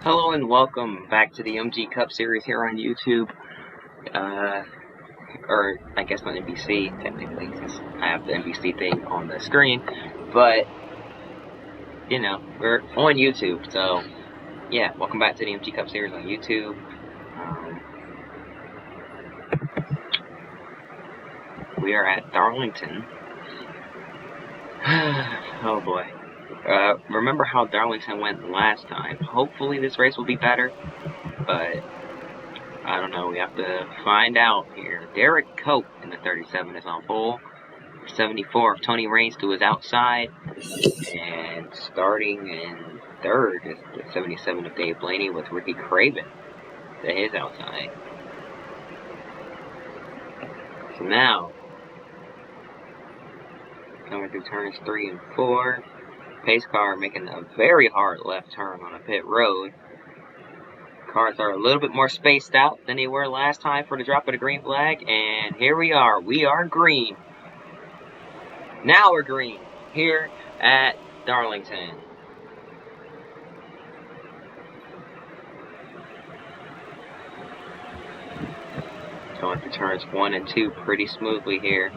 Hello and welcome back to the MG Cup series here on YouTube, or I guess on NBC technically, since I have the NBC thing on the screen, but, you know, we're on YouTube, so, yeah, welcome back to the MG Cup series on YouTube. We are at Darlington. Oh boy. Remember how Darlington went last time? Hopefully this race will be better, but I don't know, we have to find out here. Derek Cope in the 37 is on pole. 74 of Tony Raines to his outside. And starting in third is the 77 of Dave Blaney with Ricky Craven to his outside. So now, coming through turns 3 and 4, pace car making a very hard left turn on a pit road. Cars are a little bit more spaced out than they were last time for the drop of the green flag, and here we are. We are green. Now we're green here at Darlington. Going through turns 1 and 2 pretty smoothly here.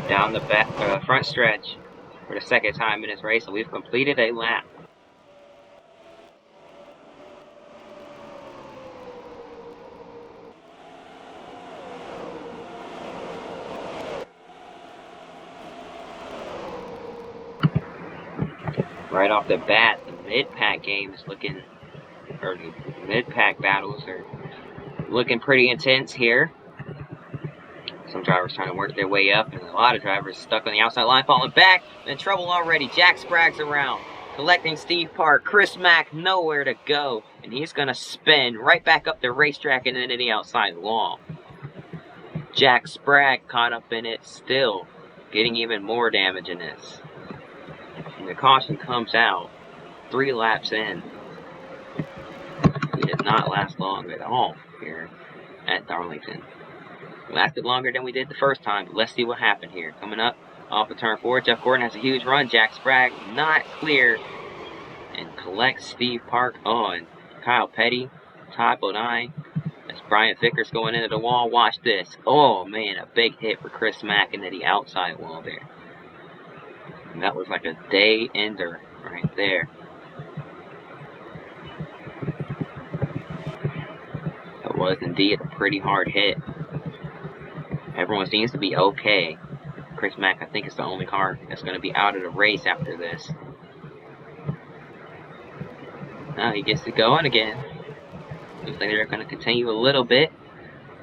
Down the front stretch for the second time in this race, and we've completed a lap. Right off the bat, the mid-pack game is looking, or the mid-pack battles are looking pretty intense here. Some drivers trying to work their way up, and a lot of drivers stuck on the outside line, falling back. In trouble already. Jack Sprague's around, collecting Steve Park. Chris Mack nowhere to go, and he's going to spin right back up the racetrack and into the outside wall. Jack Sprague caught up in it still, getting even more damage in this. And the caution comes out 3 laps in. It did not last long at all here at Darlington. Lasted longer than we did the first time, but let's see what happened here. Coming up off of turn 4, Jeff Gordon has a huge run. Jack Sprague not clear and collects Steve Park. Oh, and Kyle Petty, Todd Bodine. As Brian Vickers going into the wall. Watch this. Oh man, a big hit for Chris Mack into the outside wall there. And that was like a day ender right there. That was indeed a pretty hard hit. Everyone seems to be okay. Chris Mack, I think, is the only car that's going to be out of the race after this. Now he gets it going again. Looks like they're going to continue a little bit.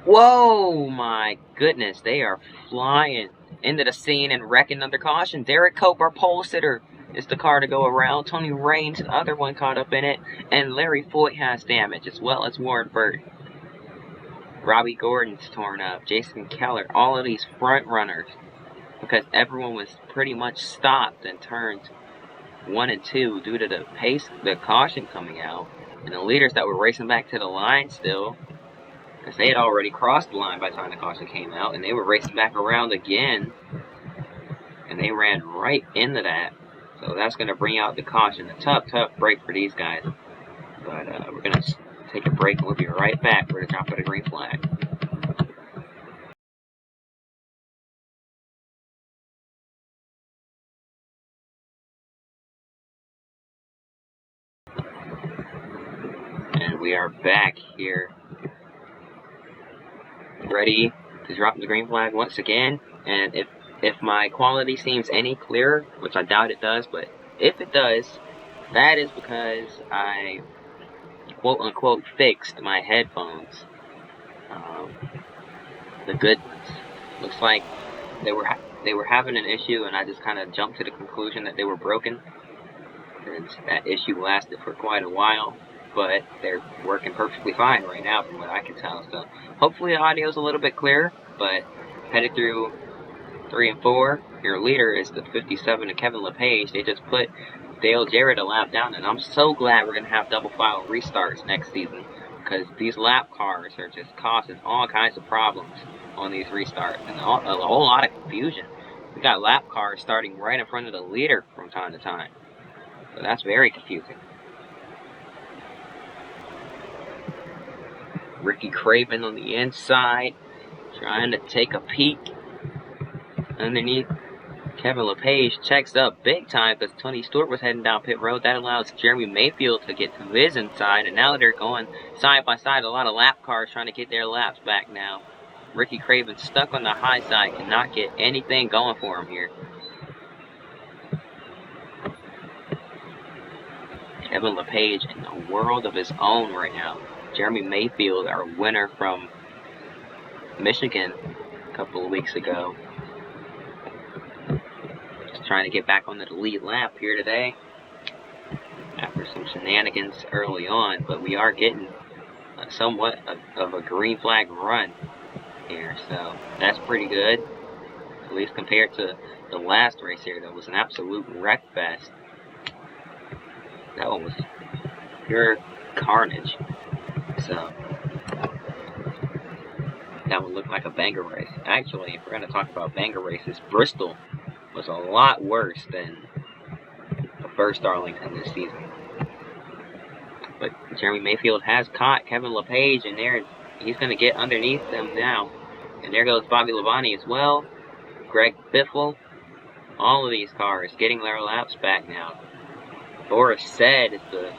Whoa, my goodness. They are flying into the scene and wrecking under caution. Derek Cope, our pole sitter, is the car to go around. Tony Raines, the other one, caught up in it. And Larry Foyt has damage, as well as Warren Burt. Robbie Gordon's torn up. Jason Keller. All of these front runners. Because everyone was pretty much stopped in turns 1 and 2 due to the caution coming out. And the leaders that were racing back to the line still, because they had already crossed the line by the time the caution came out, and they were racing back around again, and they ran right into that. So that's going to bring out the caution. A tough break for these guys. But we're going to take a break, and we'll be right back for the drop of the green flag. And we are back here, ready to drop the green flag once again. And if my quality seems any clearer, which I doubt it does, but if it does, that is because I quote-unquote fixed my headphones. The good ones. Looks like they were having an issue, and I just kind of jumped to the conclusion that they were broken. And that issue lasted for quite a while, but they're working perfectly fine right now from what I can tell. So hopefully the audio is a little bit clearer, but headed through 3 and 4, your leader is the 57 of Kevin LePage. They just put Dale Jarrett a lap down, and I'm so glad we're going to have double file restarts next season, because these lap cars are just causing all kinds of problems on these restarts, and a whole lot of confusion. We got lap cars starting right in front of the leader from time to time, so that's very confusing. Ricky Craven on the inside, trying to take a peek underneath. Kevin LePage checks up big time because Tony Stewart was heading down pit road. That allows Jeremy Mayfield to get to his inside, and now they're going side by side. A lot of lap cars trying to get their laps back now. Ricky Craven stuck on the high side, cannot get anything going for him here. Kevin LePage in a world of his own right now. Jeremy Mayfield, our winner from Michigan a couple of weeks ago, just trying to get back on the lead lap here today after some shenanigans early on, but we are getting somewhat of a green flag run here, so that's pretty good, at least compared to the last race here. That was an absolute wreck fest. That one was pure carnage. So that one looked like a banger race. Actually, if we're going to talk about banger races, Bristol was a lot worse than the first Darlington this season. But Jeremy Mayfield has caught Kevin LePage, and there he's going to get underneath them now. And there goes Bobby Labonte as well. Greg Biffle. All of these cars getting their laps back now. Boris Said is the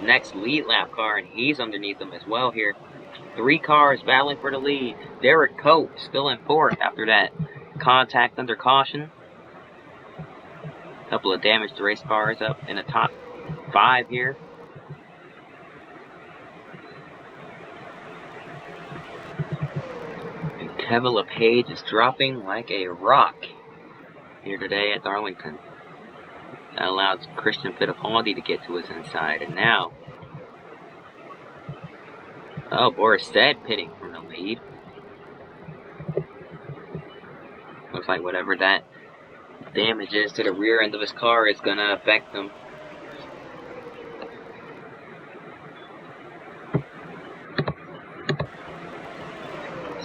next lead lap car, and he's underneath them as well here. 3 cars battling for the lead. Derek Cope still in 4th after that contact under caution. A couple of damaged race cars up in the top 5 here. And Kevin LePage is dropping like a rock here today at Darlington. That allows Christian Fittipaldi to get to his inside, and now, Boris Said pitting from the lead. Looks like whatever that damage is to the rear end of his car is going to affect him.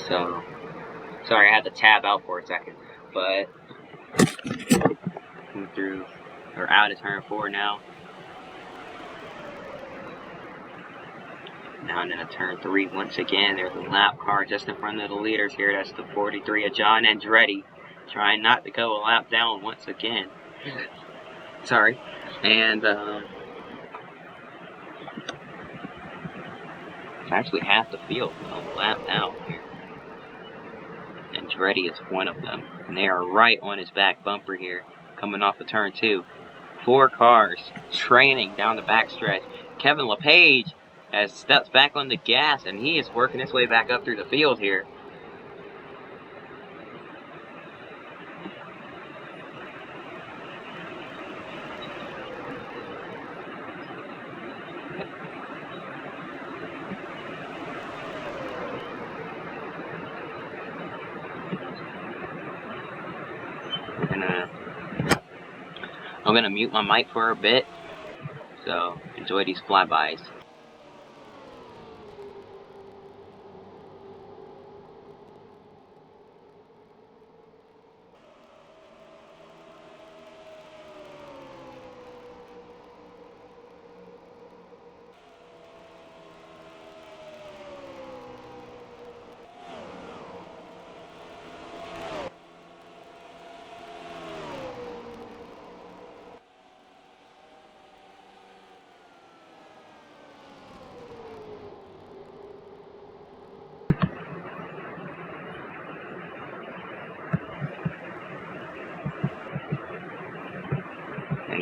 So, sorry I had to tab out for a second, but through or out of turn 4 now. Now into turn 3 once again. There's a lap car just in front of the leaders here. That's the 43 of John Andretti, trying not to go a lap down once again. Sorry. And it's actually half the field a lap down here. Andretti is one of them, and they are right on his back bumper here, coming off of turn 2. 4 cars training down the backstretch. Kevin LePage has steps back on the gas, and he is working his way back up through the field here. I'm gonna mute my mic for a bit, so enjoy these flybys.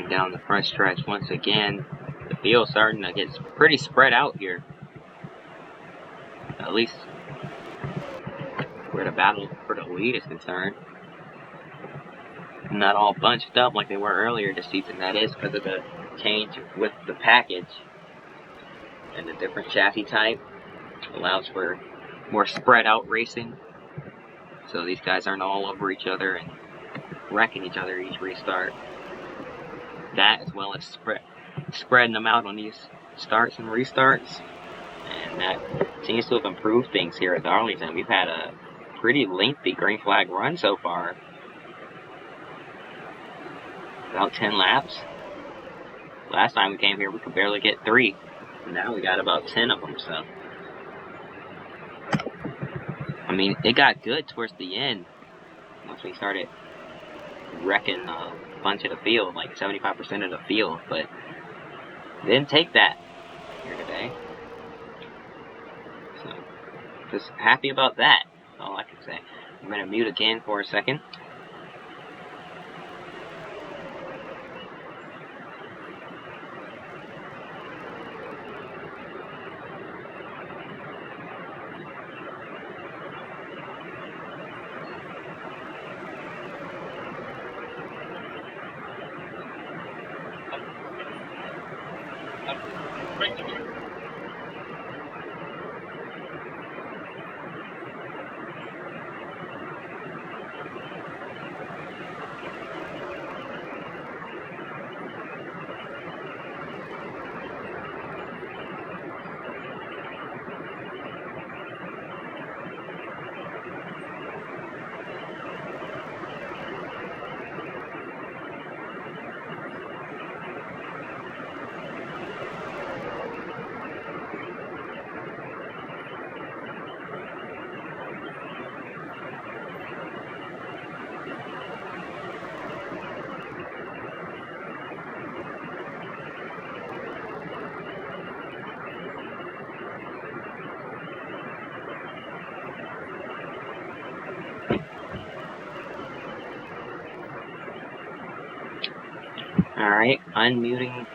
Down the front stretch once again. The field's starting to get pretty spread out here. At least where the battle for the lead is concerned. Not all bunched up like they were earlier this season. That is because of the change with the package and the different chassis type. Allows for more spread out racing. So these guys aren't all over each other and wrecking each other each restart. that, as well as spreading them out on these starts and restarts. And that seems to have improved things here at Darlington. We've had a pretty lengthy green flag run so far. About 10 laps. Last time we came here, we could barely get 3. Now we got about 10 of them, so. I mean, it got good towards the end. Once we started wrecking a bunch of the field, like 75% of the field, but didn't take that here today. So, just happy about that. That's all I can say. I'm going to mute again for a second. Alright, unmuting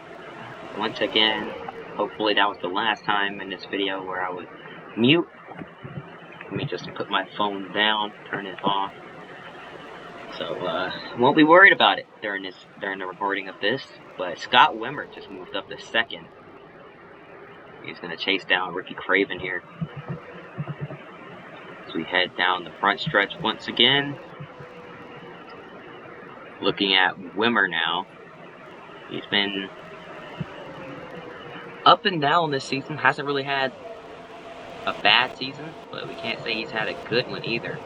once again. Hopefully that was the last time in this video where I would mute. Let me just put my phone down, turn it off. So, won't be worried about it during the recording of this. But Scott Wimmer just moved up to 2nd. He's going to chase down Ricky Craven here. As we head down the front stretch once again. Looking at Wimmer now. He's been up and down this season. Hasn't really had a bad season, but we can't say he's had a good one either.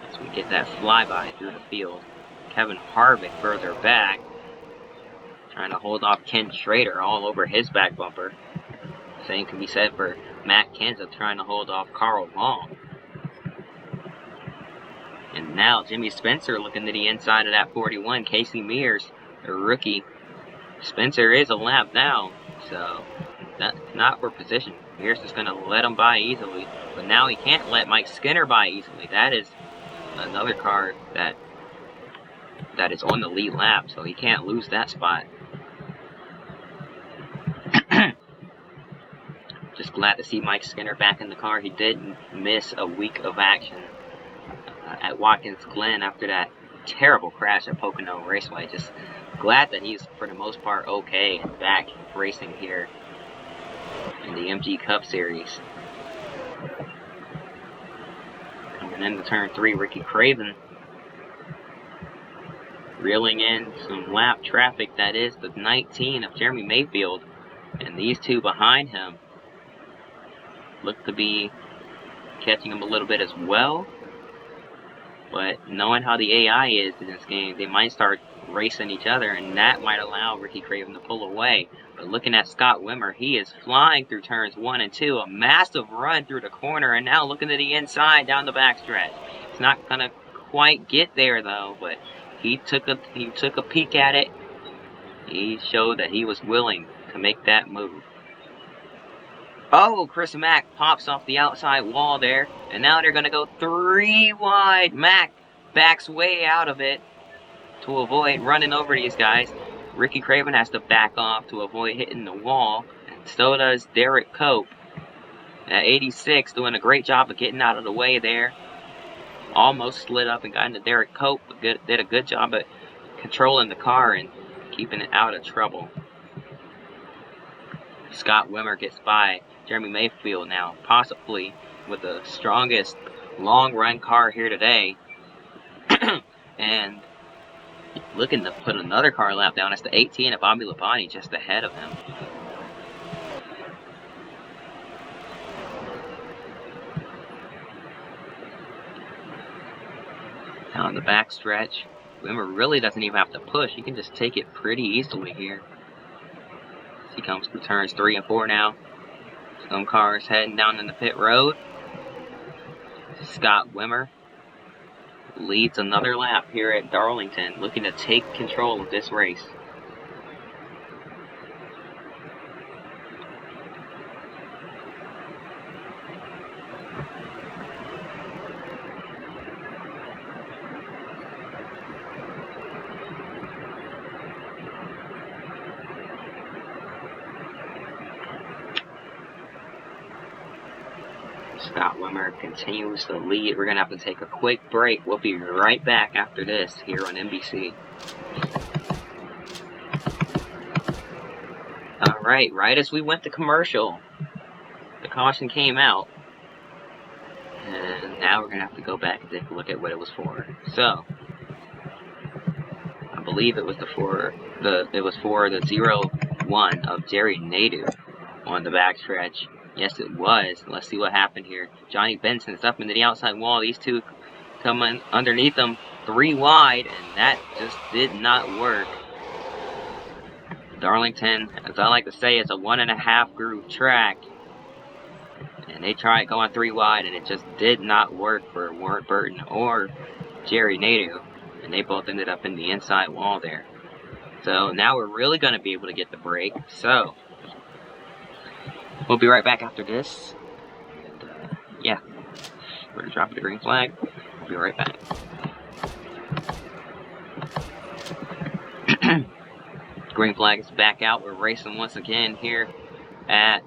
As we get that flyby through the field. Kevin Harvick further back. Trying to hold off Ken Schrader all over his back bumper. Same can be said for Matt Kenseth trying to hold off Carl Long. And now Jimmy Spencer looking to the inside of that 41. Casey Mears, a rookie. Spencer is a lap down, so not for position. Mears is going to let him by easily. But now he can't let Mike Skinner by easily. That is another car that is on the lead lap, so he can't lose that spot. Just glad to see Mike Skinner back in the car. He did miss a week of action at Watkins Glen after that terrible crash at Pocono Raceway. Just glad that he's, for the most part, okay and back racing here in the MG Cup Series. Coming into turn 3, Ricky Craven reeling in some lap traffic. That is the 19 of Jeremy Mayfield, and these two behind him look to be catching him a little bit as well. But knowing how the AI is in this game, they might start racing each other, and that might allow Ricky Craven to pull away. But looking at Scott Wimmer, he is flying through turns 1 and 2, a massive run through the corner, and now looking to the inside down the backstretch. It's not gonna quite get there though, but he took a peek at it. He showed that he was willing to make that move. Oh, Chris Mack pops off the outside wall there, and now they're going to go 3 wide. Mack backs way out of it to avoid running over these guys. Ricky Craven has to back off to avoid hitting the wall, and so does Derek Cope at 86, doing a great job of getting out of the way there. Almost slid up and got into Derek Cope, but did a good job at controlling the car and keeping it out of trouble. Scott Wimmer gets by Jeremy Mayfield now, possibly with the strongest long-run car here today. And looking to put another car lap down. It's the 18 of Bobby Labonte just ahead of him. Down the back stretch, Wimmer really doesn't even have to push. He can just take it pretty easily here. As he comes through turns 3 and 4 now. Some cars heading down in the pit road. Scott Wimmer leads another lap here at Darlington, looking to take control of this race. Scott Wimmer continues to lead. We're going to have to take a quick break. We'll be right back after this here on NBC. Alright, right as we went to commercial, the caution came out. And now we're going to have to go back and take a look at what it was for. So, I believe it was for the 0-1 of Jerry Nadeau on the backstretch. Yes, it was. Let's see what happened here. Johnny Benson's up into the outside wall. These two come in underneath them 3 wide, and that just did not work. Darlington, as I like to say, is a 1.5 groove track. And they tried going 3 wide, and it just did not work for Warren Burton or Jerry Nadeau. And they both ended up in the inside wall there. So now we're really going to be able to get the break. So we'll be right back after this. And, yeah, we're going to drop the green flag. We'll be right back. Green flag is back out. We're racing once again here at...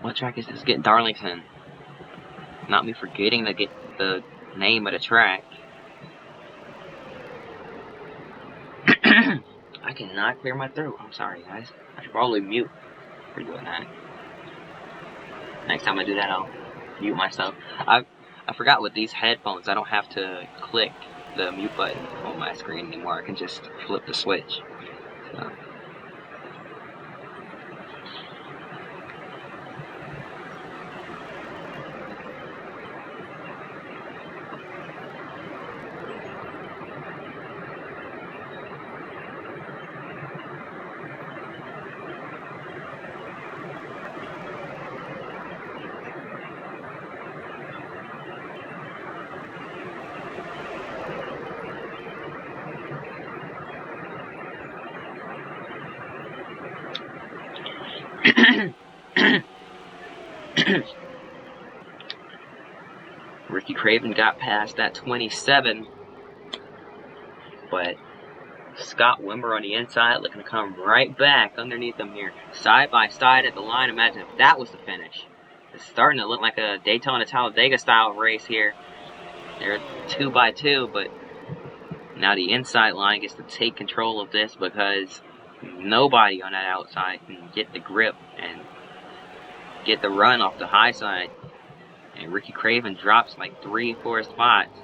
What track is this? Getting Darlington. Not me forgetting to get the name of the track. I cannot clear my throat. I'm sorry, guys. I should probably mute for doing that. Next time I do that, I'll mute myself. I forgot with these headphones, I don't have to click the mute button on my screen anymore. I can just flip the switch. So. Ricky Craven got past that 27, but Scott Wimmer on the inside looking to come right back underneath him here, side by side at the line. Imagine if that was the finish. It's starting to look like a Daytona Talladega style race here. They're 2 by 2, but now the inside line gets to take control of this because nobody on that outside can get the grip and get the run off the high side. And Ricky Craven drops like 3-4 spots.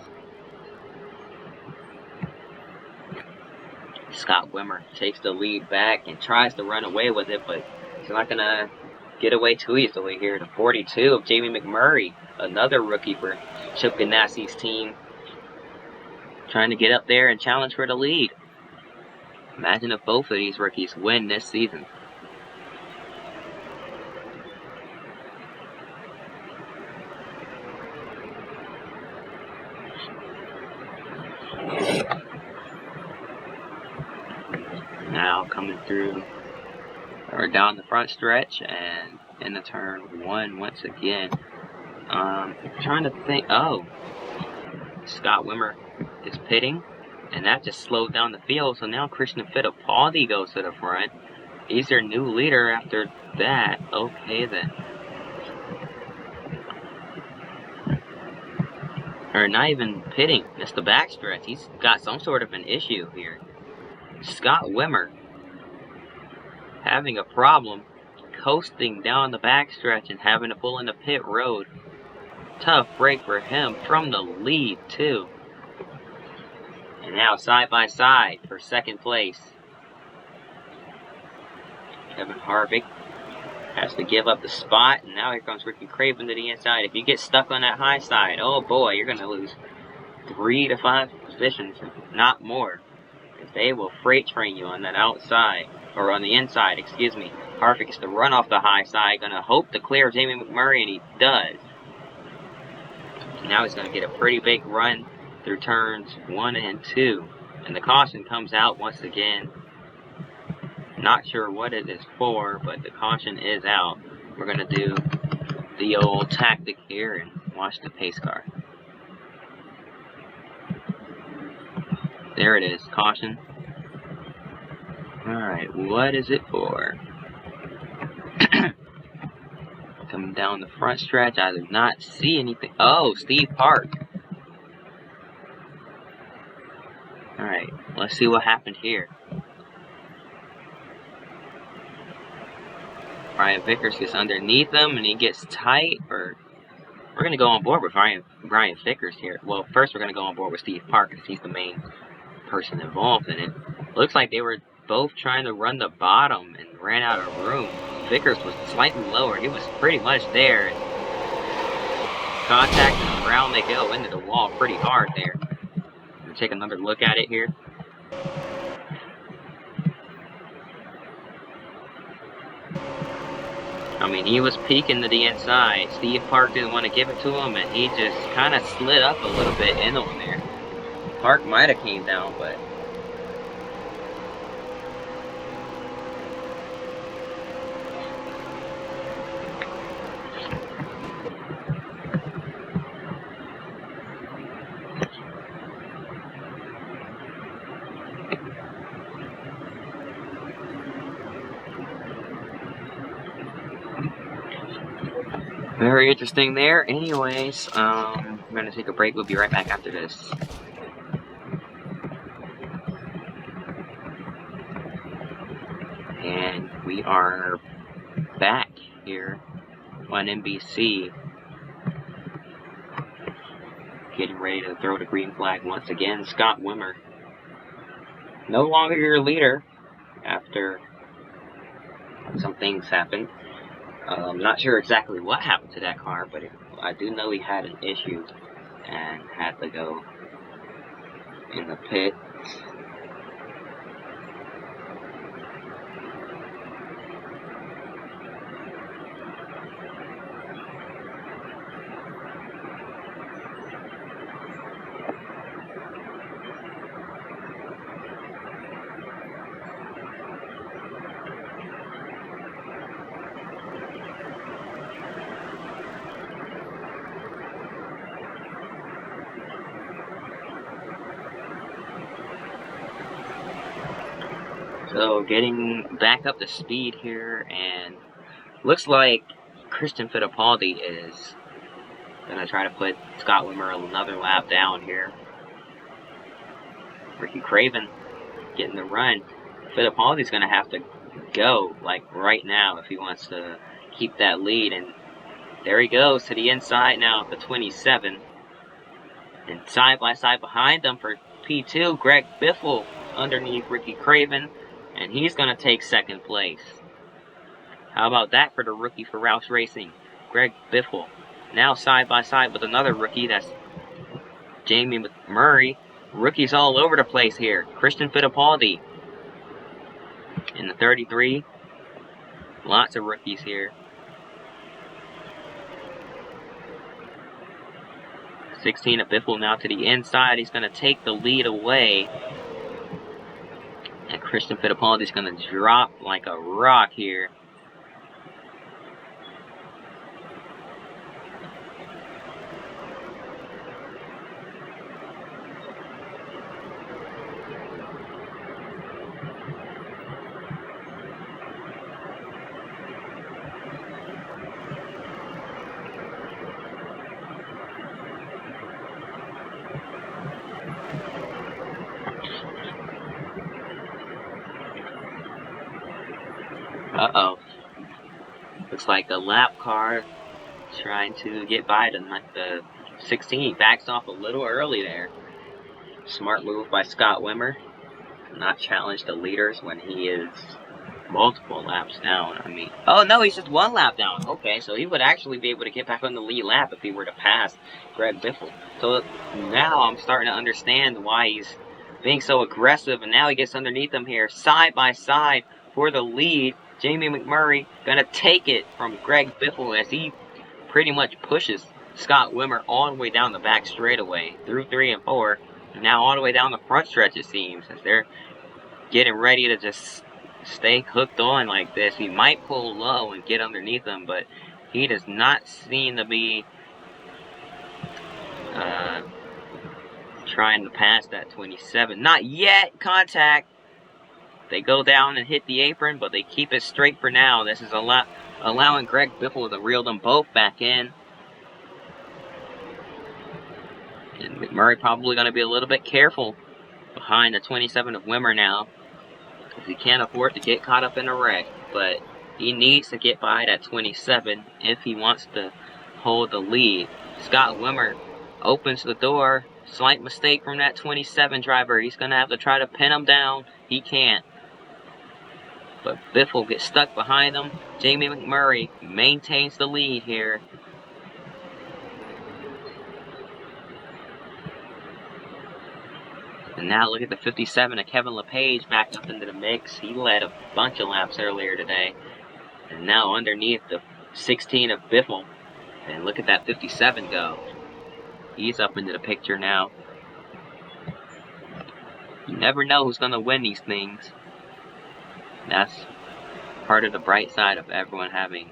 Scott Wimmer takes the lead back and tries to run away with it, but he's not going to get away too easily here. The 42 of Jamie McMurray, another rookie for Chip Ganassi's team, trying to get up there and challenge for the lead. Imagine if both of these rookies win this season. Now coming through or down the front stretch and in the turn 1 once again. Trying to think. Oh, Scott Wimmer is pitting, and that just slowed down the field. So now Christian Fittipaldi goes to the front. He's their new leader after that. Okay then. Or not even pitting. It's the backstretch. He's got some sort of an issue here. Scott Wimmer having a problem coasting down the backstretch and having to pull into pit road. Tough break for him from the lead too. And now side by side for second place. Kevin Harvick has to give up the spot, and now here comes Ricky Craven to the inside. If you get stuck on that high side, oh boy, you're going to lose 3 to 5 positions, not more. Because they will freight train you on that outside, or on the inside, excuse me. Harvick is to run off the high side, going to hope to clear Jamie McMurray, and he does. Now he's going to get a pretty big run through turns 1 and 2. And the caution comes out once again. Not sure what it is for, but the caution is out. We're going to do the old tactic here and watch the pace car. There it is, caution. Alright, what is it for? Coming down the front stretch, I do not see anything. Oh, Steve Park. Alright, let's see what happened here. Brian Vickers gets underneath him and he gets tight, or we're going to go on board with Brian Vickers here. Well, first we're going to go on board with Steve Park because he's the main person involved in it. Looks like they were both trying to run the bottom and ran out of room. Vickers was slightly lower. He was pretty much there. Contact and around they go into the wall pretty hard there. We'll take another look at it here. I mean, he was peeking to the inside. Steve Park didn't want to give it to him, and he just kind of slid up a little bit in on there. Park might have came down, but very interesting there. Anyways, I'm going to take a break. We'll be right back after this. And we are back here on NBC. Getting ready to throw the green flag once again. Scott Wimmer, no longer your leader after some things happened. I'm not sure exactly what happened to that car, but I do know he had an issue and had to go in the pit. So getting back up to speed here, and looks like Christian Fittipaldi is going to try to put Scott Wimmer another lap down here. Ricky Craven getting the run. Fittipaldi's going to have to go, like, right now if he wants to keep that lead. And there he goes to the inside now at the 27. And side by side behind them for P2, Greg Biffle underneath Ricky Craven. And he's going to take second place. How about that for the rookie for Roush Racing, Greg Biffle. Now side by side with another rookie, that's Jamie McMurray. Rookies all over the place here. Christian Fittipaldi in the 33. Lots of rookies here. 16 of Biffle now to the inside. He's going to take the lead away. And Christian Fittipaldi is going to drop like a rock here. Uh-oh. Looks like the lap car trying to get by the 16. He backs off a little early there. Smart move by Scott Wimmer. Not challenge the leaders when he is multiple laps down. I mean, oh no, he's just 1 lap down. Okay, so he would actually be able to get back on the lead lap if he were to pass Greg Biffle. So now I'm starting to understand why he's being so aggressive, and now he gets underneath him here, side by side for the lead. Jamie McMurray gonna take it from Greg Biffle as he pretty much pushes Scott Wimmer all the way down the back straightaway through 3 and 4, and now all the way down the front stretch it seems, as they're getting ready to just stay hooked on like this. He might pull low and get underneath him, but he does not seem to be trying to pass that 27. Not yet. Contact. They go down and hit the apron, but they keep it straight for now. This is allowing Greg Biffle to reel them both back in. And McMurray probably going to be a little bit careful behind the 27 of Wimmer now, because he can't afford to get caught up in a wreck. But he needs to get by that 27 if he wants to hold the lead. Scott Wimmer opens the door. Slight mistake from that 27 driver. He's going to have to try to pin him down. He can't. But Biffle gets stuck behind him. Jamie McMurray maintains the lead here. And now look at the 57 of Kevin LePage back up into the mix. He led a bunch of laps earlier today. And now underneath the 16 of Biffle. And look at that 57 go. He's up into the picture now. You never know who's going to win these things. That's part of the bright side of everyone having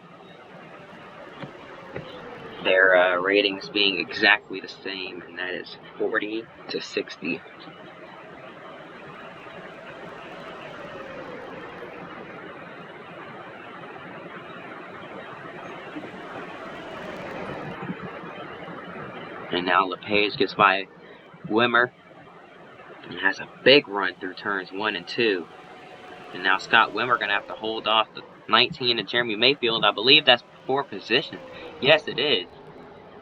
their ratings being exactly the same, and that is 40 to 60. And now LePage gets by Wimmer and has a big run through turns 1 and 2. And now Scott Wimmer going to have to hold off the 19 of Jeremy Mayfield. I believe that's for position. Yes, it is.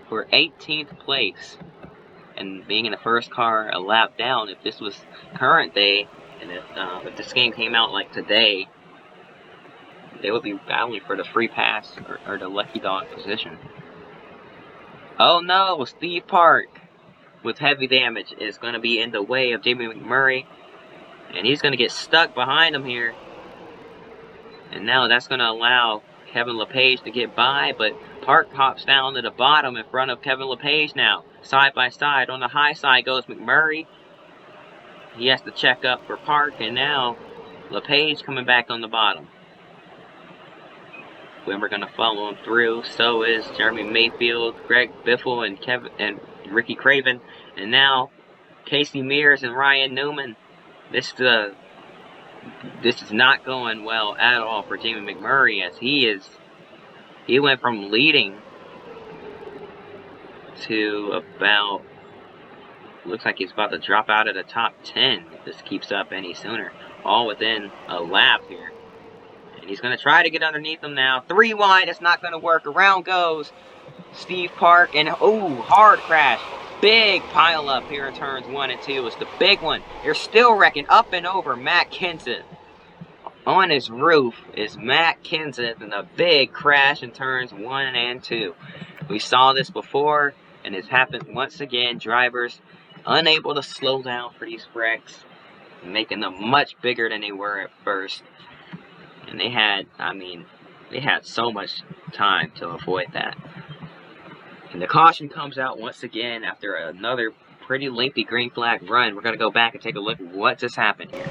For 18th place. And being in the first car a lap down, if this was current day, and if this game came out like today, they would be battling for the free pass or the lucky dog position. Oh no, Steve Park with heavy damage is going to be in the way of Jamie McMurray. And he's going to get stuck behind him here. And now that's going to allow Kevin LePage to get by. But Park hops down to the bottom in front of Kevin LePage now. Side by side. On the high side goes McMurray. He has to check up for Park. And now LePage coming back on the bottom. Wimmer going to follow him through. So is Jeremy Mayfield, Greg Biffle, and Ricky Craven. And now Casey Mears and Ryan Newman. This is not going well at all for Jamie McMurray, as he went from leading to about, looks like he's about to drop out of the top 10 if this keeps up any sooner. All within a lap here. And he's going to try to get underneath him now. 3 wide, it's not going to work. Around goes Steve Park, and hard crash. Big pile up here in turns 1 and 2. It's the big one. You're still wrecking up and over Matt Kenseth. On his roof is Matt Kenseth, and a big crash in turns 1 and 2. We saw this before, and it's happened once again. Drivers unable to slow down for these wrecks, making them much bigger than they were at first. And they had so much time to avoid that. And the caution comes out once again after another pretty lengthy green flag run. We're going to go back and take a look at what just happened here.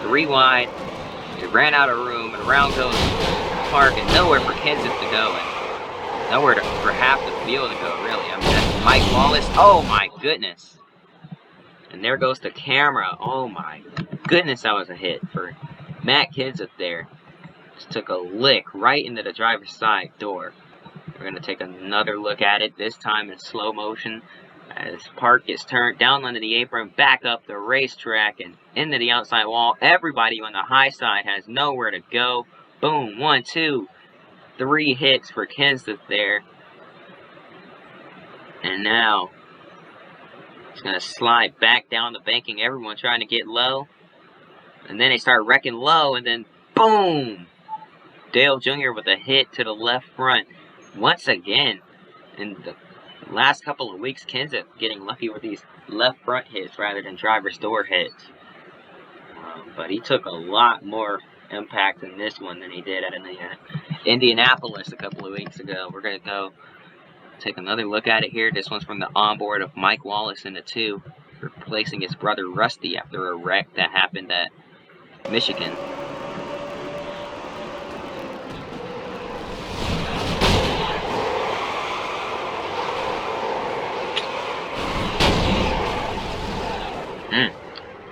3 wide. It ran out of room, and around goes Park, and nowhere for Kenseth to go, and nowhere for half the field to go, really. I mean, that's Mike Wallace. Oh, my goodness. And there goes the camera. Oh, my goodness, that was a hit for Matt Kenseth there. Just took a lick right into the driver's side door. We're going to take another look at it, this time in slow motion, as Park gets turned down under the apron, back up the racetrack, and into the outside wall. Everybody on the high side has nowhere to go. Boom, 1, 2, 3 hits for Kenseth there. And now, It's going to slide back down the banking. Everyone trying to get low. And then they start wrecking low, and then boom! Dale Jr. with a hit to the left front. Once again, in the last couple of weeks, Kenseth getting lucky with these left front hits rather than driver's door hits. But he took a lot more impact in this one than he did at Indianapolis a couple of weeks ago. We're going to go take another look at it here. This one's from the onboard of Mike Wallace in the 2, replacing his brother Rusty after a wreck that happened at Michigan.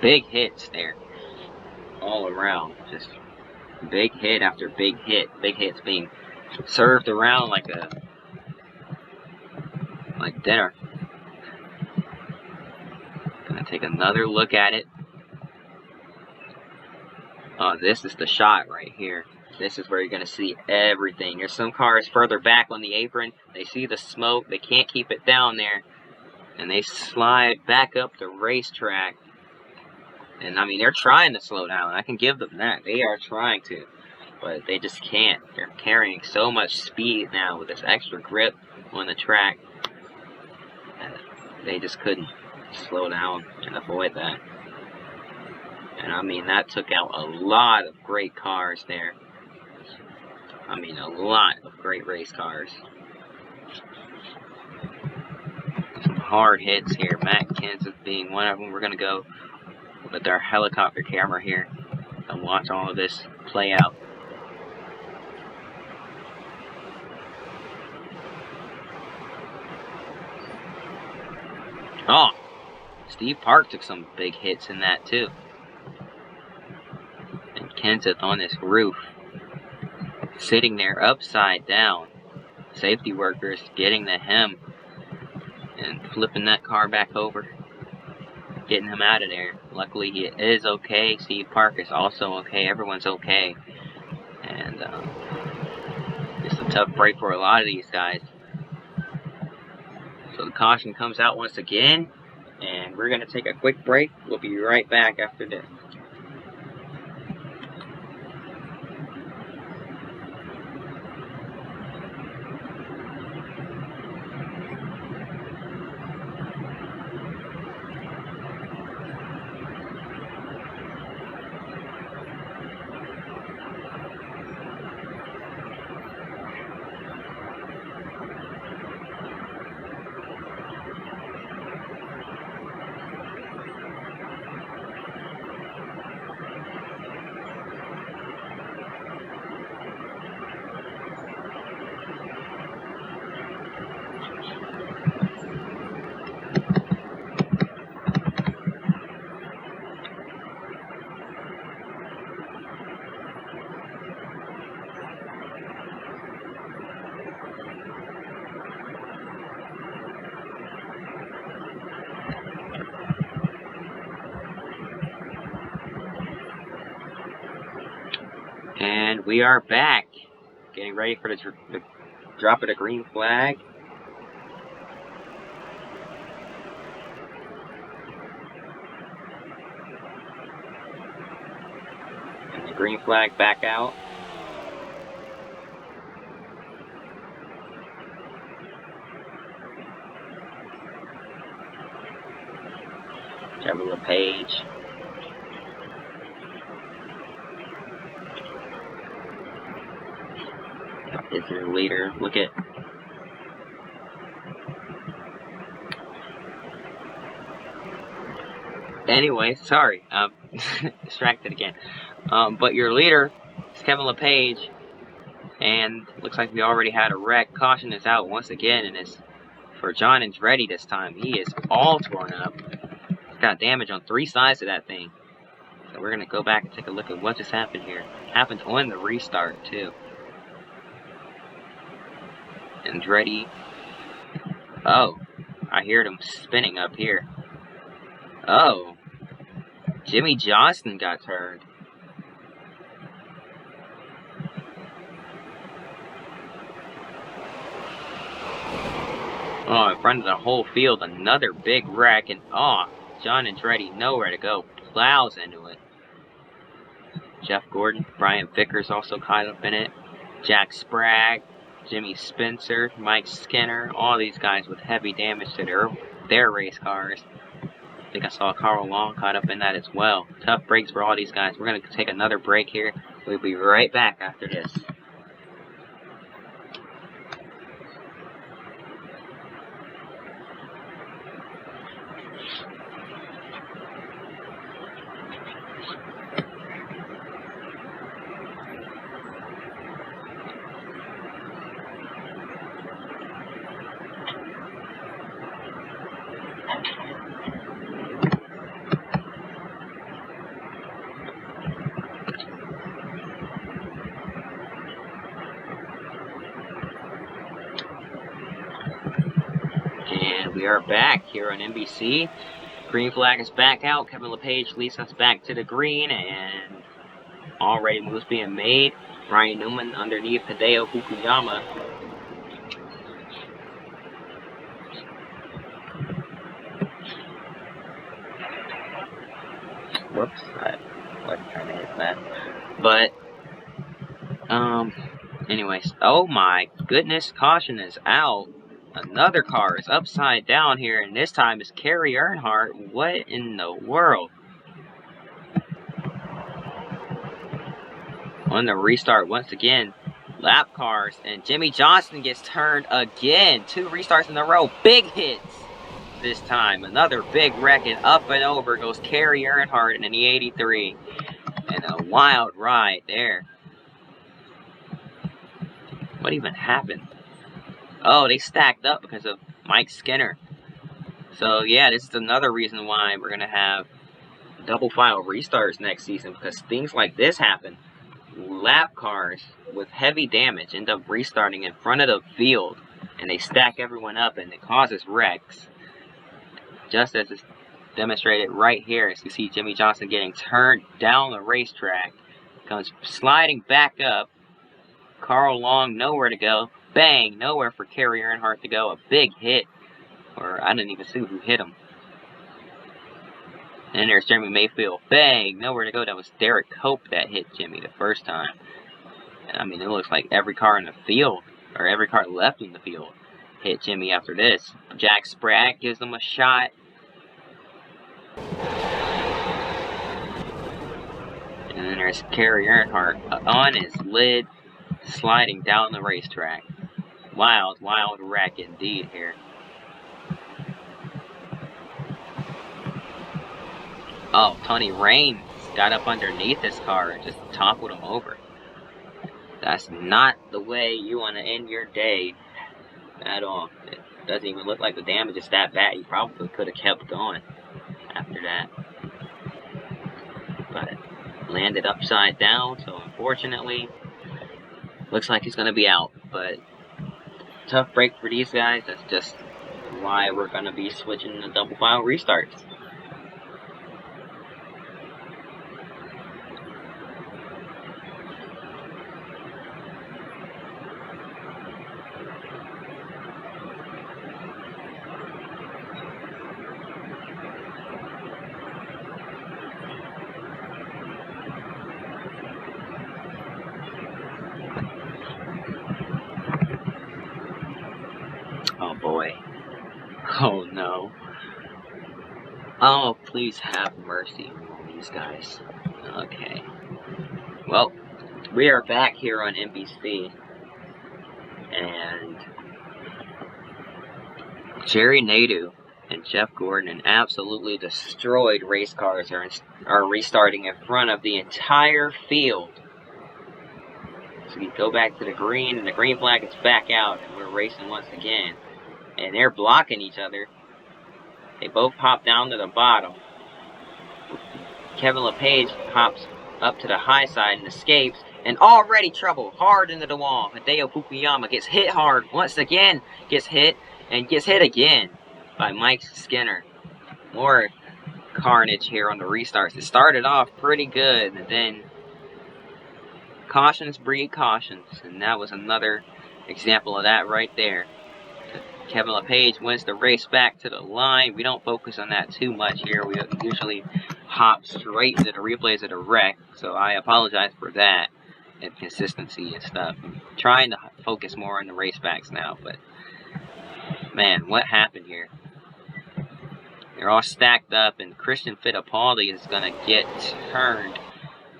Big hits there. All around. Just big hit after big hit. Big hits being served around like dinner. Gonna take another look at it. Oh, this is the shot right here. This is where you're gonna see everything. There's some cars further back on the apron. They see the smoke. They can't keep it down there. And they slide back up the racetrack. And, I mean, they're trying to slow down. I can give them that. They are trying to. But they just can't. They're carrying so much speed now with this extra grip on the track. And they just couldn't slow down and avoid that. And, I mean, that took out a lot of great cars there. I mean, a lot of great race cars. Some hard hits here. Matt Kenseth being one of them. We're going to go with our helicopter camera here and watch all of this play out. Oh, Steve Park took some big hits in that too. And Kenseth on this roof, sitting there upside down. Safety workers getting to him and flipping that car back over, getting him out of there. Luckily, he is okay. Steve Park is also okay. Everyone's okay. And it's a tough break for a lot of these guys. So the caution comes out once again. And we're going to take a quick break. We'll be right back after this. And we are back, getting ready for the drop of the green flag. And the green flag back out. Kevin LePage. Is your leader. Look at anyway, sorry, distracted again. But your leader is Kevin LePage, and looks like we already had a wreck. Caution is out once again, and it's for John Andretti this time. He is all torn up. He's got damage on 3 sides of that thing. So we're gonna go back and take a look at what just happened here. Happened on the restart too. Andretti. Oh, I heard him spinning up here. Oh, Jimmy Johnson got turned. Oh, in front of the whole field, another big wreck, and John Andretti, nowhere to go, plows into it. Jeff Gordon, Brian Vickers also caught up in it. Jack Sprague, Jimmy Spencer, Mike Skinner, all these guys with heavy damage to their race cars. I think I saw Carl Long caught up in that as well. Tough breaks for all these guys. We're going to take another break here. We'll be right back after this. And we are back here on NBC. Green flag is back out. Kevin LePage leads us back to the green, and already moves being made. Ryan Newman underneath Hideo Fukuyama. Whoops, I wasn't trying to hit that. But, anyways, oh my goodness, caution is out. Another car is upside down here, and this time it's Kerry Earnhardt. What in the world? On the restart once again, lap cars, and Jimmy Johnson gets turned again. 2 restarts in a row, big hits this time. Another big wreck, and up and over goes Kerry Earnhardt in the 83. And a wild ride there. What even happened? Oh, they stacked up because of Mike Skinner. So yeah, this is another reason why we're going to have double file restarts next season, because things like this happen. Lap cars with heavy damage end up restarting in front of the field, and they stack everyone up, and it causes wrecks. Just as it's demonstrated right here, as you see Jimmy Johnson getting turned down the racetrack, comes sliding back up. Carl Long nowhere to go. Bang, nowhere for Kerry Earnhardt to go. A big hit, or I didn't even see who hit him. And there's Jeremy Mayfield. Bang, nowhere to go. That was Derek Cope that hit Jimmy the first time. I mean, it looks like every car in the field, or every car left in the field, hit Jimmy after this. Jack Sprague gives them a shot. And then there's Kerry Earnhardt on his lid, sliding down the racetrack. Wild, wild wreck indeed here. Oh, Tony Raines got up underneath his car and just toppled him over. That's not the way you want to end your day at all. It doesn't even look like the damage is that bad. You probably could have kept going after that. But landed upside down, so unfortunately, looks like he's going to be out. But tough break for these guys. That's just why we're going to be switching to double file restarts. Oh boy. Oh no. Oh, please have mercy on these guys. Okay. Well, we are back here on NBC. And Jerry Nadeau and Jeff Gordon absolutely destroyed race cars are restarting in front of the entire field. So we go back to the green, and the green flag is back out, and we're racing once again. And they're blocking each other. They both hop down to the bottom. Kevin LePage hops up to the high side and escapes. And already trouble, hard into the wall. Hideo Fukuyama gets hit hard once again. Gets hit, and gets hit again by Mike Skinner. More carnage here on the restarts. It started off pretty good, and then cautions breed cautions. And that was another example of that right there. Kevin LePage wins the race back to the line. We don't focus on that too much here. We usually hop straight into the replays of the wreck, so I apologize for that and consistency and stuff. I'm trying to focus more on the race backs now, but man, what happened here? They're all stacked up, and Christian Fittipaldi is going to get turned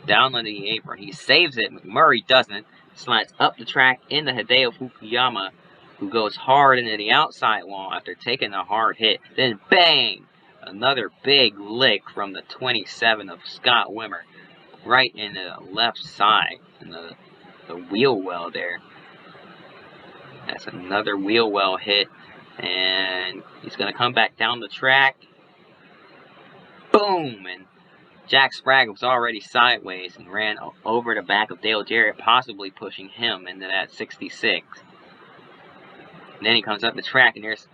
down on the apron. He saves it. McMurray doesn't. Slides up the track into Hideo Fukuyama, who goes hard into the outside wall after taking a hard hit. Then bang! Another big lick from the 27 of Scott Wimmer. Right in the left side. In the wheel well there. That's another wheel well hit. And he's going to come back down the track. Boom! And Jack Sprague was already sideways and ran over the back of Dale Jarrett, possibly pushing him into that 66. And then he comes up the track, and there's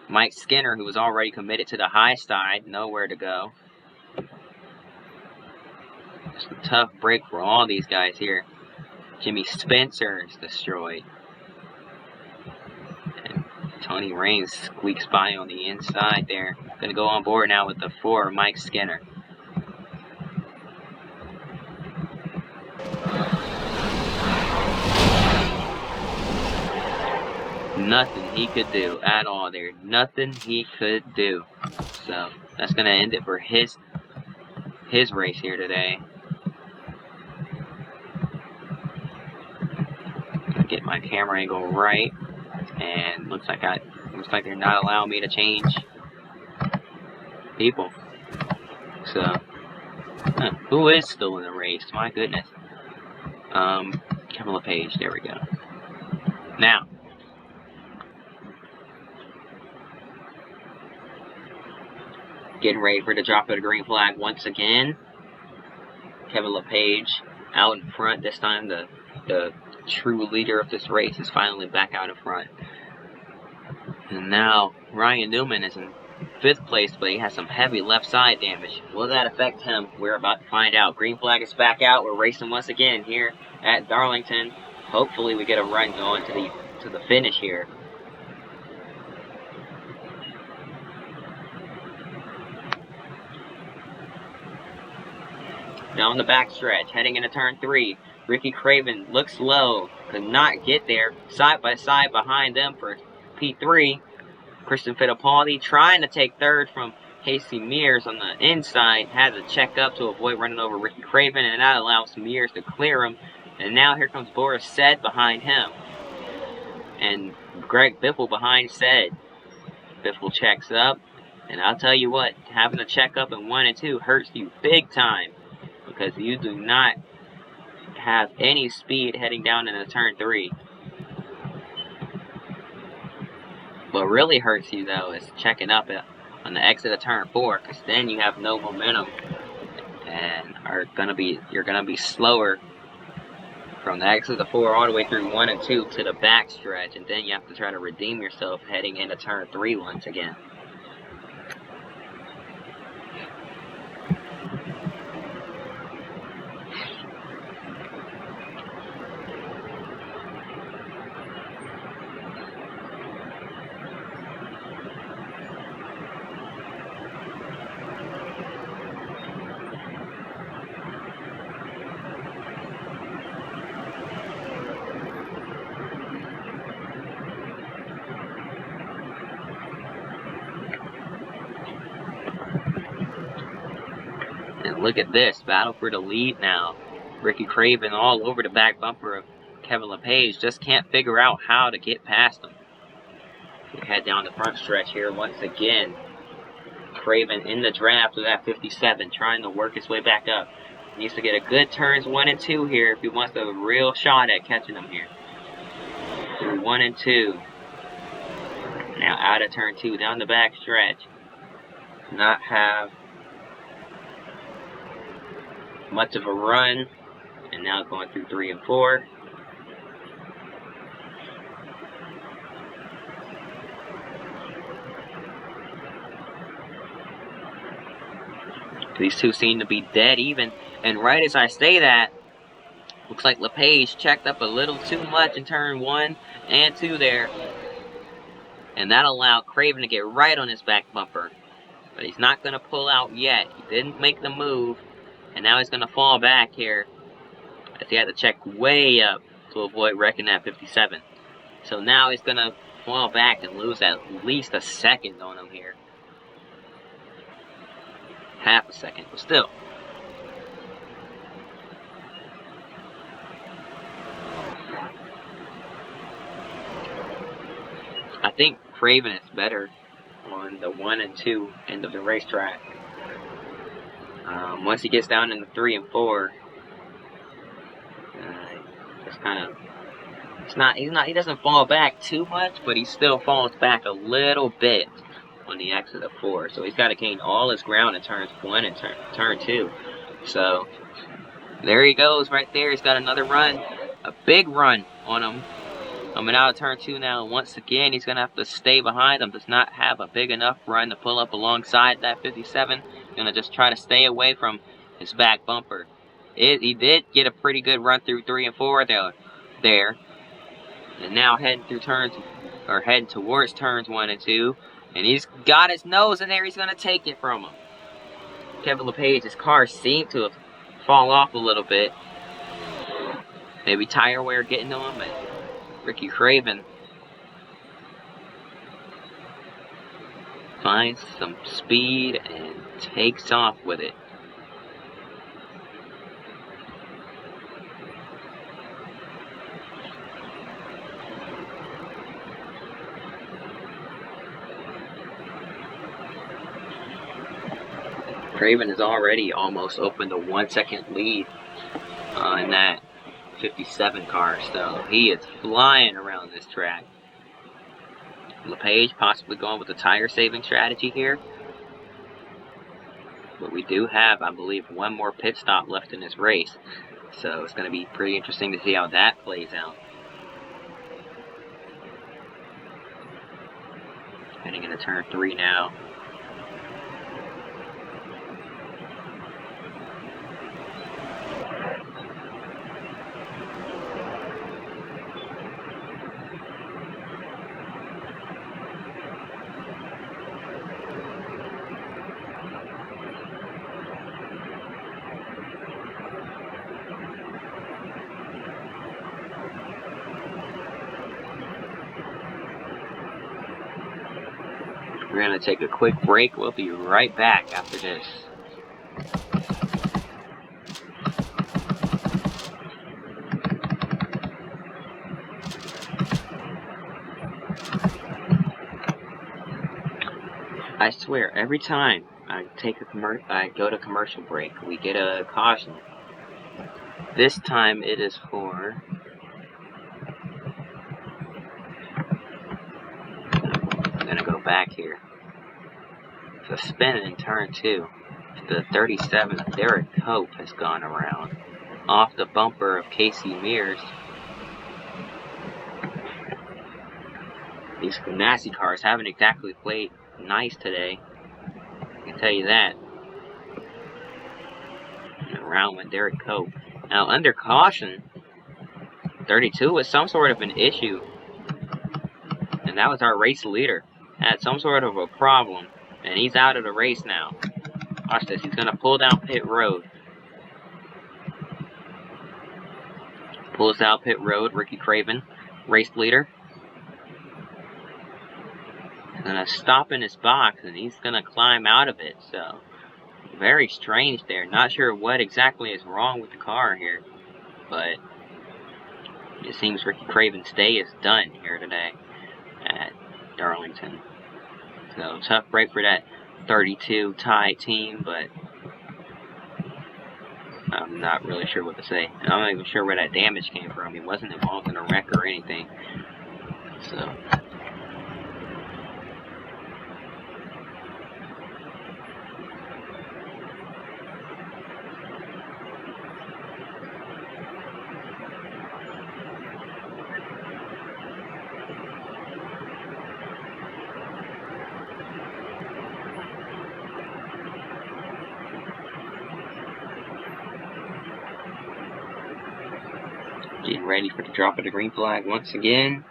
Mike Skinner, who was already committed to the high side, nowhere to go. Just a tough break for all these guys here. Jimmy Spencer is destroyed. And Tony Raines squeaks by on the inside there. Going to go on board now with the 4, Mike Skinner. Nothing he could do at all there. Nothing he could do. So that's going to end it for his race here today. Get my camera angle right, and looks like they're not allowing me to change people. So who is still in the race? My goodness. Kevin LePage. There we go. Now, getting ready for the drop of the green flag once again. Kevin LePage out in front. This time the true leader of this race is finally back out in front. And now Ryan Newman is in 5th place, but he has some heavy left side damage. Will that affect him? We're about to find out. Green flag is back out. We're racing once again here at Darlington. Hopefully we get a run going to the finish here. Down the backstretch, heading into turn 3. Ricky Craven looks low, could not get there. Side by side behind them for P3. Christian Fittipaldi trying to take 3rd from Casey Mears on the inside. Had to check up to avoid running over Ricky Craven, and that allows Mears to clear him. And now here comes Boris Said behind him. And Greg Biffle behind Said. Biffle checks up, and I'll tell you what, having to check up in 1 and 2 hurts you big time, because you do not have any speed heading down into turn 3. What really hurts you though is checking up on the exit of turn 4, because then you have no momentum and you're gonna be slower from the exit of 4 all the way through 1 and 2 to the back stretch, and then you have to try to redeem yourself heading into turn 3 once again. And look at this, battle for the lead now. Ricky Craven all over the back bumper of Kevin LePage, just can't figure out how to get past him. We head down the front stretch here once again. Craven in the draft with that 57, trying to work his way back up. He needs to get a good turns 1 and 2 here if he wants a real shot at catching them here. Through 1 and 2. Now out of turn 2, down the back stretch. Not have much of a run, and now going through 3 and 4. These two seem to be dead even, and right as I say that, looks like LePage checked up a little too much in turn 1 and 2 there. and that allowed Craven to get right on his back bumper. But he's not going to pull out yet. He didn't make the move, and now he's going to fall back here, as he had to check way up to avoid wrecking that 57. So now he's going to fall back and lose at least a second on him here. Half a second, but still. I think Craven is better on the 1 and 2 end of the racetrack. Once he gets down in the 3 and 4, it's kind of, he doesn't fall back too much, but he still falls back a little bit on the exit of 4. So he's got to gain all his ground in turns 1 and turn 2. So there he goes right there. He's got another run, a big run on him. Coming out of turn 2 now, and once again, he's going to have to stay behind him. Does not have a big enough run to pull up alongside that 57. Going to just try to stay away from his back bumper. He did get a pretty good run through 3 and 4 there. And now heading towards turns 1 and 2. And he's got his nose in there. He's going to take it from him. Kevin LePage's car seemed to have fallen off a little bit. Maybe tire wear getting to him, but Ricky Craven finds some speed and takes off with it. Craven has already almost opened a 1 second lead in that 57 car, so he is flying around this track. LePage possibly going with the tire saving strategy here, but we do have, I believe, one more pit stop left in this race, so it's going to be pretty interesting to see how that plays out. Heading into turn 3 now. We're going to take a quick break. We'll be right back after this. I swear, every time I go to commercial break, we get a caution. This time it is for I'm going to go back here. The spin in turn 2. The 37 of Derek Cope has gone around off the bumper of Casey Mears. These Ganassi cars haven't exactly played nice today, I can tell you that. And around with Derek Cope. Now under caution, 32 was some sort of an issue, and that was our race leader. Had some sort of a problem. And he's out of the race now. Watch this. He's going to pull down pit road. Pulls out pit road. Ricky Craven, race leader. He's going to stop in his box, and he's going to climb out of it. So, very strange there. Not sure what exactly is wrong with the car here. But it seems Ricky Craven's day is done here today at Darlington. So, tough break for that 32 tie team, but I'm not really sure what to say. I'm not even sure where that damage came from. He wasn't involved in a wreck or anything. So, getting ready for the drop of the green flag once again.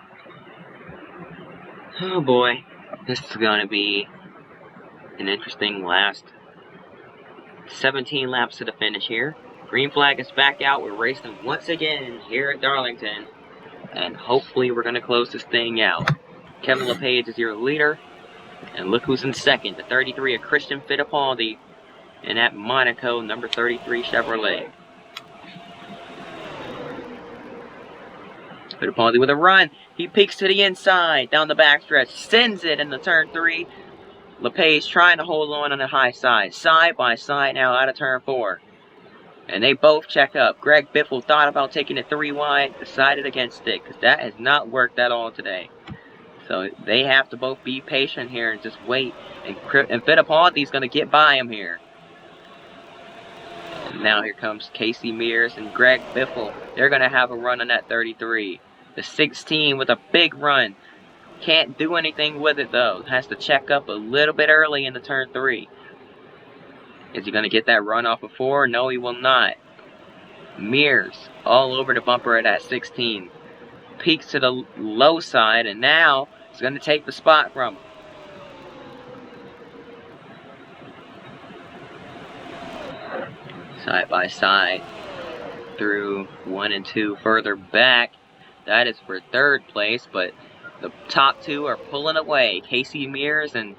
Oh boy, this is going to be an interesting last 17 laps to the finish here. Green flag is back out. We're racing once again here at Darlington. And hopefully we're going to close this thing out. Kevin LePage is your leader. And look who's in second. The 33 of Christian Fittipaldi. And at Monaco, number 33 Chevrolet. Fittipaldi with a run. He peeks to the inside. Down the backstretch. Sends it into turn 3. LePage trying to hold on the high side. Side by side now out of turn 4. And they both check up. Greg Biffle thought about taking it 3 wide. Decided against it. Because that has not worked at all today. So they have to both be patient here and just wait. And Fittipaldi's going to get by him here. And now here comes Casey Mears and Greg Biffle. They're going to have a run on that 33. The 16 with a big run. Can't do anything with it though. Has to check up a little bit early in the turn 3. Is he going to get that run off of 4? No, he will not. Mears all over the bumper of that 16. Peeks to the low side and now he's going to take the spot from him. Side by side through 1 and 2 further back. That is for 3rd place, but the top 2 are pulling away. Casey Mears and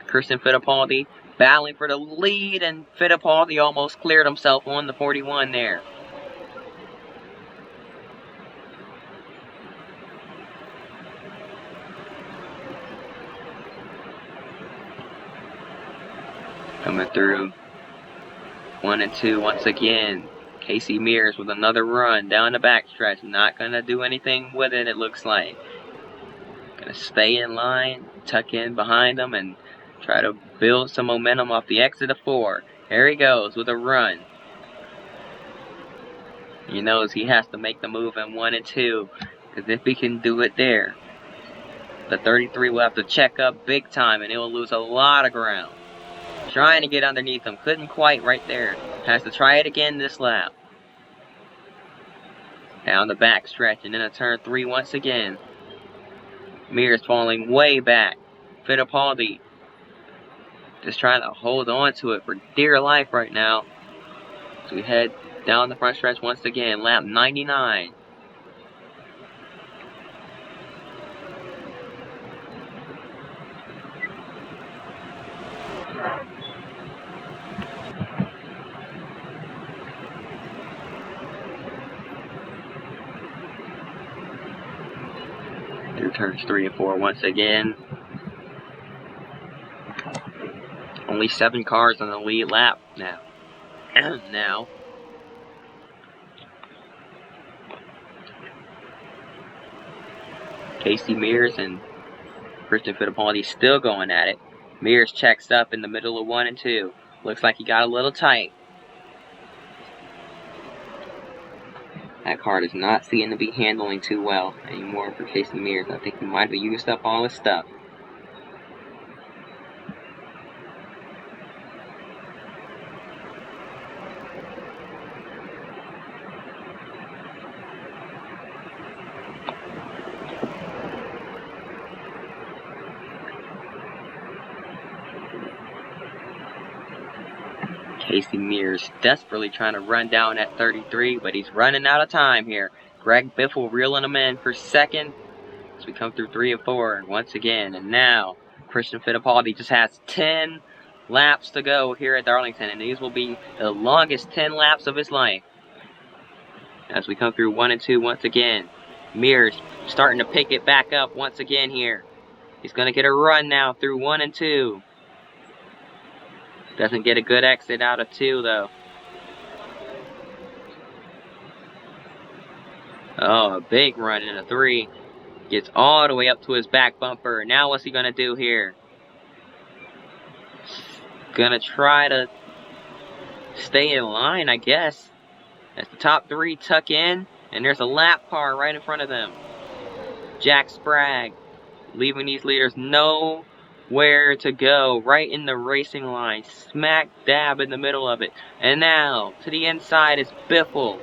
Christian Fittipaldi battling for the lead, and Fittipaldi almost cleared himself on the 41 there. Coming through 1 and 2 once again. Casey Mears with another run down the backstretch. Not going to do anything with it, it looks like. Going to stay in line, tuck in behind him, and try to build some momentum off the exit of 4. Here he goes with a run. He knows he has to make the move in 1 and 2. Because if he can do it there, the 33 will have to check up big time and it will lose a lot of ground. Trying to get underneath him. Couldn't quite right there. Has to try it again this lap. Down the back stretch and then a turn 3 once again. Mears falling way back. Fittipaldi just trying to hold on to it for dear life right now. So we head down the front stretch once again. Lap 99. Here turns 3 and 4 once again. Only 7 cars on the lead lap now. Now. Casey Mears and Christian Fittipaldi still going at it. Mears checks up in the middle of 1 and 2. Looks like he got a little tight. That car does not seem to be handling too well anymore for Casey Mears. I think he might have used up all his stuff. Casey Mears desperately trying to run down at 33, but he's running out of time here. Greg Biffle reeling him in for 2nd as we come through 3 and 4 once again. And now Christian Fittipaldi just has 10 laps to go here at Darlington, and these will be the longest 10 laps of his life. As we come through 1 and 2 once again. Mears starting to pick it back up once again here. He's going to get a run now through 1 and 2. Doesn't get a good exit out of 2 though. Oh, a big run in a 3. Gets all the way up to his back bumper. Now what's he going to do here? Gonna try to stay in line, I guess. As the top 3 tuck in, and there's a lap car right in front of them. Jack Sprague leaving these leaders nowhere to go. Right in the racing line. Smack dab in the middle of it. And now, to the inside is Biffle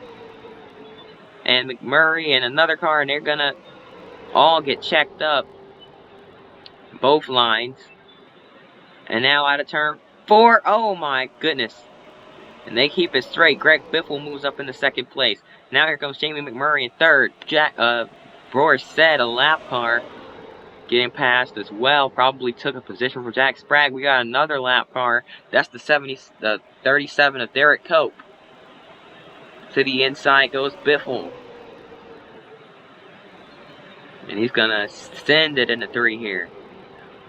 and McMurray and another car, and they're gonna all get checked up both lines. And now out of turn 4. Oh my goodness. And they keep it straight. Greg Biffle moves up into second place. Now here comes Jamie McMurray in third. Roar said a lap car getting past as well. Probably took a position for Jack Sprague. We got another lap car. That's the 37 of Derek Cope. To the inside goes Biffle. And he's going to send it into 3 here.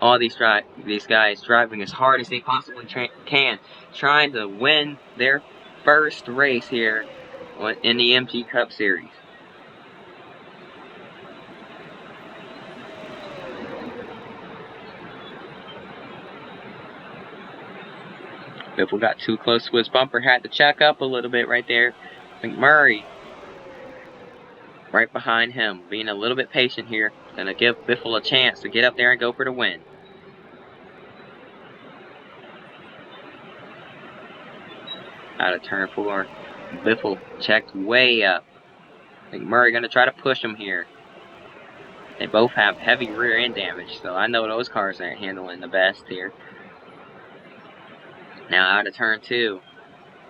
All these guys driving as hard as they possibly can. Trying to win their first race here in the MG Cup Series. Biffle got too close to his bumper. Had to check up a little bit right there. McMurray right behind him, being a little bit patient here. Gonna give Biffle a chance to get up there and go for the win. Out of turn 4, Biffle checked way up. McMurray gonna try to push him here. They both have heavy rear end damage, so I know those cars aren't handling the best here. Now out of turn 2,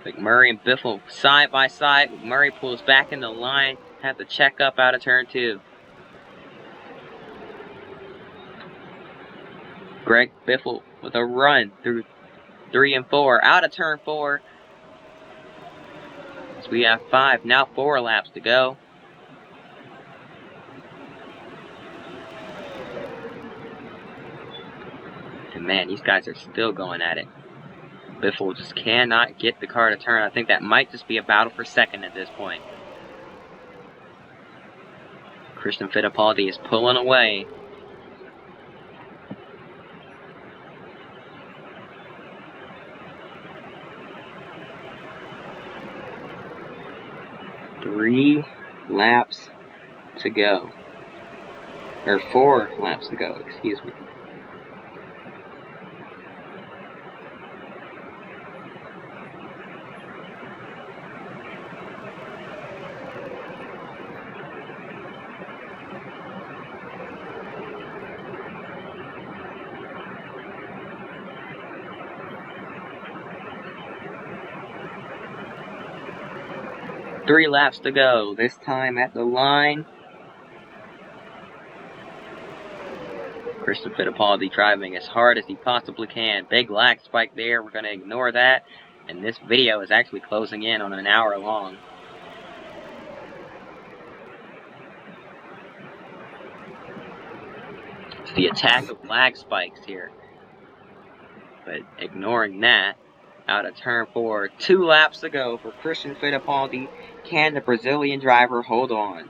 McMurray and Biffle side by side. McMurray pulls back in the line. Have to check up out of turn 2. Greg Biffle with a run through 3 and 4. Out of turn 4. So we have 5, now 4 laps to go. And man, these guys are still going at it. Biffle just cannot get the car to turn. I think that might just be a battle for second at this point. Christian Fittipaldi is pulling away. Three laps to go. Or 4 laps to go, excuse me. Three laps to go. This time at the line. Christian Fittipaldi driving as hard as he possibly can. Big lag spike there. We're going to ignore that. And this video is actually closing in on an hour long. It's the attack of lag spikes here. But ignoring that, out of turn 4, 2 laps to go for Christian Fittipaldi. Can the Brazilian driver hold on?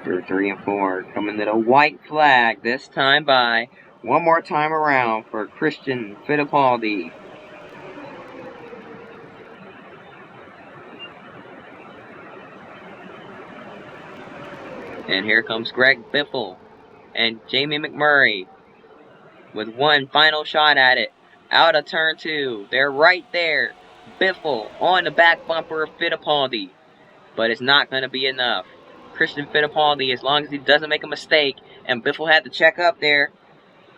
Through 3 and 4, coming to the white flag, this time by one more time around for Christian Fittipaldi. And here comes Greg Biffle and Jamie McMurray with one final shot at it. Out of turn 2, they're right there. Biffle on the back bumper of Fittipaldi, but it's not going to be enough. Christian Fittipaldi, as long as he doesn't make a mistake, and Biffle had to check up there.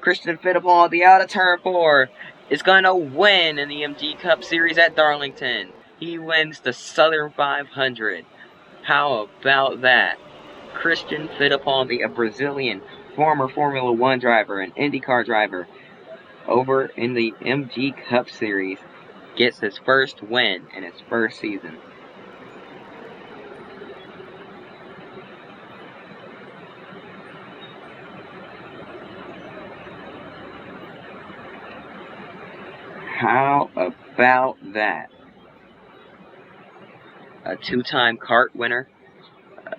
Christian Fittipaldi out of turn 4 is going to win in the MG Cup Series at Darlington. He wins the Southern 500. How about that? Christian Fittipaldi, a Brazilian former Formula 1 driver, an IndyCar driver, over in the MG Cup Series, gets his first win in his first season. How about that? A 2-time kart winner,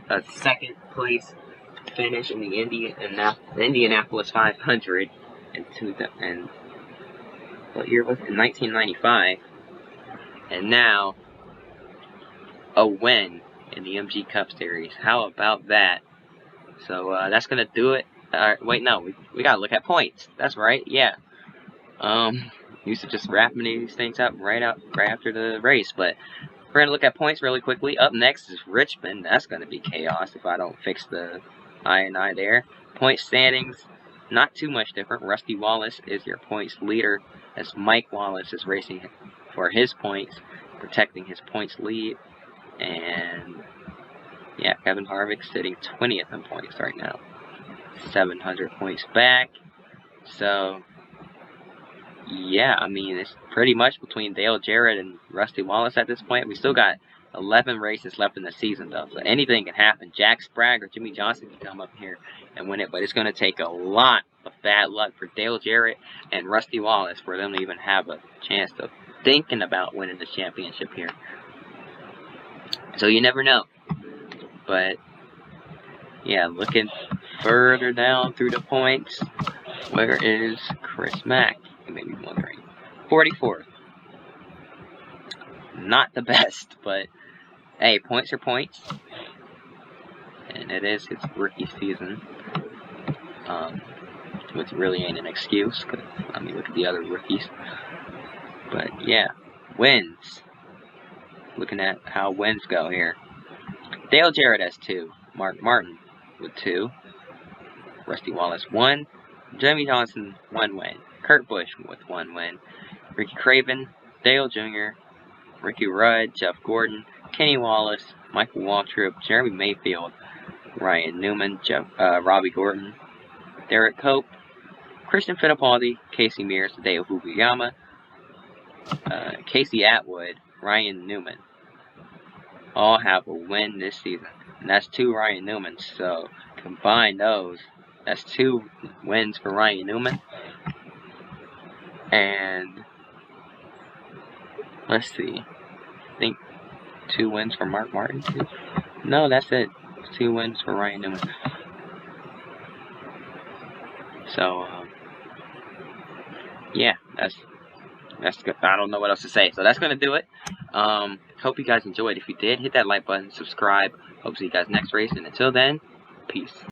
a second place finish in the Indianapolis 500 and what year was it? In 1995, and now a win in the MG Cup Series. How about that? So that's gonna do it. Wait, no, we gotta look at points. That's right. Yeah. Used to just wrapping these things up right after the race, but we're gonna look at points really quickly. Up next is Richmond. That's gonna be chaos if I don't fix the I there. Point standings, not too much different. Rusty Wallace is your points leader, as Mike Wallace is racing for his points, protecting his points lead. And yeah, Kevin Harvick sitting 20th in points right now, 700 points back. So yeah, I mean, it's pretty much between Dale Jarrett and Rusty Wallace at this point. We still got 11 races left in the season, though, so anything can happen. Jack Sprague or Jimmy Johnson can come up here and win it, but it's going to take a lot of bad luck for Dale Jarrett and Rusty Wallace for them to even have a chance of thinking about winning the championship here. So you never know. But, yeah, looking further down through the points, where is Chris Mack? You may be wondering. 44th. Not the best, but hey, points are points. And it is his rookie season. Which really ain't an excuse, cause, I mean, look at the other rookies. But yeah, wins. Looking at how wins go here. Dale Jarrett has 2. Mark Martin with 2. Rusty Wallace 1. Jimmy Johnson 1 win. Kurt Busch with 1 win. Ricky Craven, Dale Jr., Ricky Rudd, Jeff Gordon, Kenny Wallace, Michael Waltrip, Jeremy Mayfield, Ryan Newman, Robbie Gordon, Derek Cope, Christian Fittipaldi, Casey Mears, Dale Fukuyama, Casey Atwood, Ryan Newman. All have a win this season. And that's 2 Ryan Newmans. So combine those. That's 2 wins for Ryan Newman. And let's see. I think 2 wins for Mark Martin too. No, that's it. 2 wins for Ryan Newman. So yeah, that's good. I don't know what else to say. So that's gonna do it. Hope you guys enjoyed. If you did, hit that like button, subscribe. Hope to see you guys next race. And until then, peace.